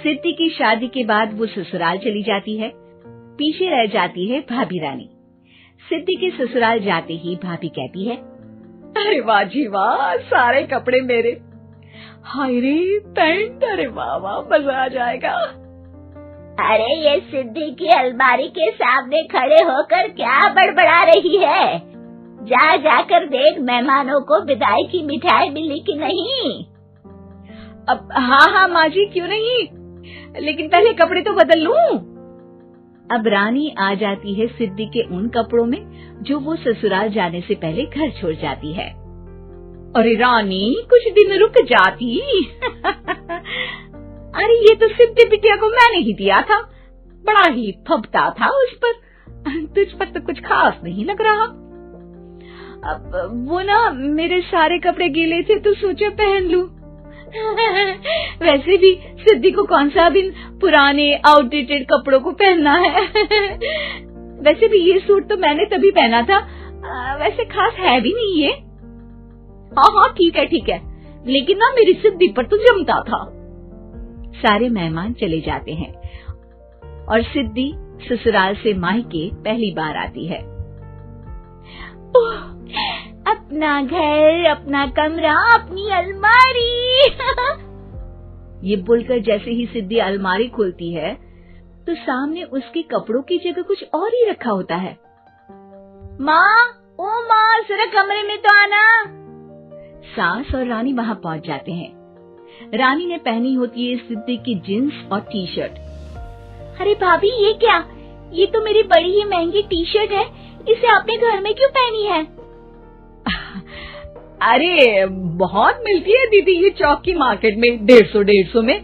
सिद्धि की शादी के बाद वो ससुराल चली जाती है। पीछे रह जाती है भाभी रानी। सिद्धि के ससुराल जाते ही भाभी कहती है, अरे वाह जी वाह, सारे कपड़े मेरे। हाय रे पैंट, अरे वाह वाह, मजा आ जाएगा। अरे ये सिद्धि की अलमारी के सामने खड़े होकर क्या बड़बड़ा रही है? जा जाकर देख मेहमानों को विदाई की मिठाई मिली कि नहीं। अब हाँ माँ जी, क्यों नहीं, लेकिन पहले कपड़े तो बदल लूं। अब रानी आ जाती है सिद्धि के उन कपड़ों में जो वो ससुराल जाने से पहले घर छोड़ जाती है। अरे रानी, कुछ दिन रुक जाती। अरे ये तो सिद्धि बिटिया को मैंने ही दिया था, बड़ा ही फबता था उस पर, तुझ पर तो कुछ खास नहीं लग रहा। अब वो ना मेरे सारे कपड़े गीले थे तो सोचा पहन लूं। वैसे भी सिद्धि को कौन सा भी पुराने आउटडेटेड कपड़ों को पहनना है। वैसे भी ये सूट तो मैंने तभी पहना था, वैसे खास है भी नहीं ये। हाँ ठीक है, लेकिन ना मेरी सिद्धि पर तो जमता था। सारे मेहमान चले जाते हैं और सिद्धि ससुराल से मायके पहली बार आती है। अपना घर, अपना कमरा, अपनी अलमारी। ये बोलकर जैसे ही सिद्धि अलमारी खोलती है तो सामने उसके कपड़ों की जगह कुछ और ही रखा होता है। माँ, ओ माँ, जरा कमरे में तो आना। सास और रानी वहाँ पहुँच जाते हैं। रानी ने पहनी होती है सिद्धि की जींस और टी शर्ट। अरे भाभी, ये क्या? ये तो मेरी बड़ी ही महंगी टी शर्ट है, इसे आपने घर में क्यों पहनी है? अरे बहुत मिलती है दीदी ये चौक की मार्केट में, 150 में।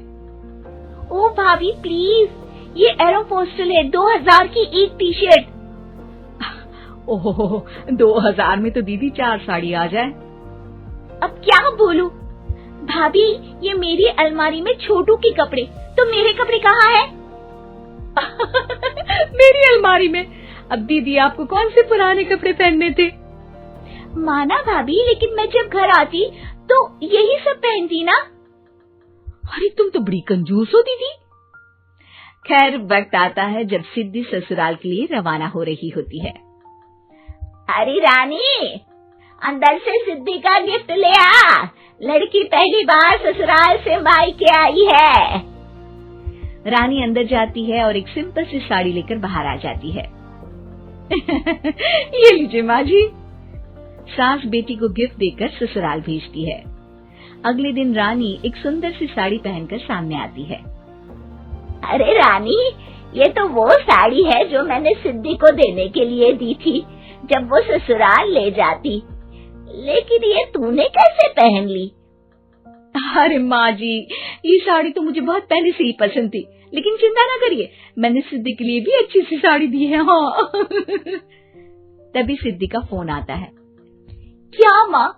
ओ भाभी प्लीज, ये एरोपोस्टल है, 2000 की एक टी शर्ट। ओहो, 2000 में तो दीदी 4 साड़ी आ जाए। अब क्या बोलूं भाभी, ये मेरी अलमारी में छोटू के कपड़े, तो मेरे कपड़े कहाँ हैं? मेरी अलमारी में? अब दीदी आपको कौन से पुराने कपड़े पहनने थे? माना भाभी, लेकिन मैं जब घर आती तो यही सब पहनती ना। अरे तुम तो बड़ी कंजूस हो दीदी। खैर, वक्त आता है जब सिद्धि ससुराल के लिए रवाना हो रही होती है। अरे रानी, अंदर से सिद्धि का गिफ्ट ले आ, लड़की पहली बार ससुराल से मायके आई है। रानी अंदर जाती है और एक सिंपल सी साड़ी लेकर बाहर आ जाती है। ये लीजिए माँ जी। सास बेटी को गिफ्ट देकर ससुराल भेजती है। अगले दिन रानी एक सुंदर सी साड़ी पहनकर सामने आती है। अरे रानी, ये तो वो साड़ी है जो मैंने सिद्धि को देने के लिए दी थी जब वो ससुराल ले जाती, लेकिन ये तूने कैसे पहन ली? अरे माँ जी, ये साड़ी तो मुझे बहुत पहले से ही पसंद थी, लेकिन चिंता ना करिए, मैंने सिद्धि के लिए भी अच्छी सी साड़ी दी है। हाँ। तभी सिद्धि का फोन आता है। क्या माँ,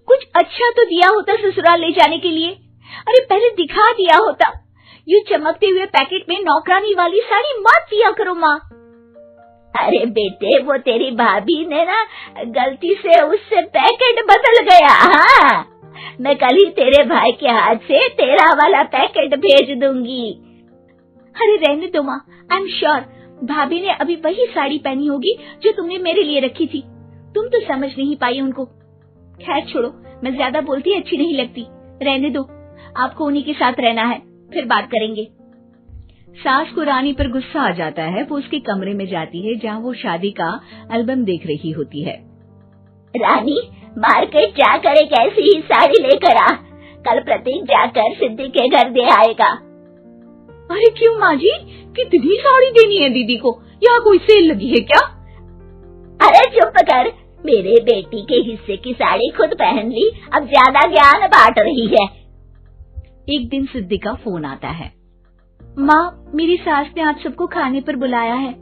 कुछ अच्छा तो दिया होता ससुराल ले जाने के लिए। अरे पहले दिखा दिया होता। ये चमकते हुए पैकेट में नौकरानी वाली साड़ी मत दिया करो माँ। अरे बेटे, वो तेरी भाभी ने ना गलती से उससे पैकेट बदल गया। हाँ, मैं कल ही तेरे भाई के हाथ से तेरा वाला पैकेट भेज दूंगी। अरे रहने दो माँ, आई एम श्योर भाभी ने अभी वही साड़ी पहनी होगी जो तुमने मेरे लिए रखी थी। तुम तो समझ नहीं पाई उनको। खैर छोड़ो, मैं ज्यादा बोलती अच्छी नहीं लगती, रहने दो, आपको उन्हीं के साथ रहना है, फिर बात करेंगे। सास को रानी पर गुस्सा आ जाता है। वो उसके कमरे में जाती है जहाँ वो शादी का एल्बम देख रही होती है। रानी, मार्केट जाकर एक ऐसी ही साड़ी लेकर आ, कल प्रतीक जाकर सिद्धि के घर दे आएगा। अरे क्यों माँ जी, कितनी साड़ी देनी है दीदी को? यहाँ कोई सेल लगी है क्या? अरे चुप कर, मेरे बेटी के हिस्से की साड़ी खुद पहन ली, अब ज्यादा ज्ञान बांट रही है। एक दिन सिद्धि का फोन आता है। माँ, मेरी सास ने आज सबको खाने पर बुलाया है।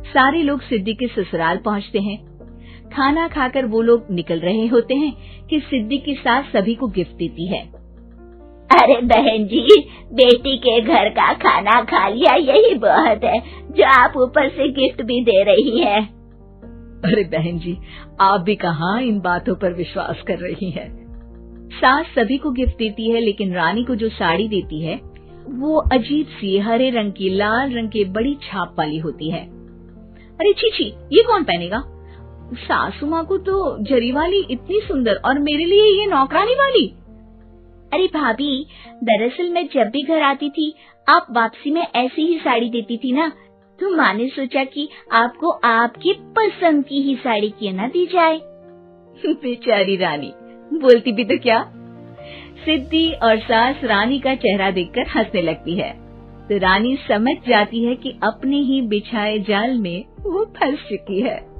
सारे लोग सिद्धि के ससुराल पहुँचते हैं। खाना खाकर वो लोग निकल रहे होते हैं कि सिद्धि की सास सभी को गिफ्ट देती है। अरे बहन जी, बेटी के घर का खाना खा लिया, यही बहुत है जो आप ऊपर से गिफ्ट भी दे रही है। अरे बहन जी, आप भी कहाँ इन बातों पर विश्वास कर रही हैं। सास सभी को गिफ्ट देती है, लेकिन रानी को जो साड़ी देती है वो अजीब सी हरे रंग की लाल रंग के बड़ी छाप वाली होती है। अरे छी, ये कौन पहनेगा? सासू माँ को तो जरी वाली इतनी सुंदर और मेरे लिए ये नौकरानी वाली। अरे भाभी, दरअसल मैं जब भी घर आती थी आप वापसी में ऐसी ही साड़ी देती थी ना, तो माँ ने सोचा कि आपको आपकी पसंद की ही साड़ी क्यों ना दी जाए। बेचारी रानी, बोलती भी तो क्या। सिद्धि और सास रानी का चेहरा देखकर हंसने लगती है, तो रानी समझ जाती है कि अपने ही बिछाए जाल में वो फंस चुकी है।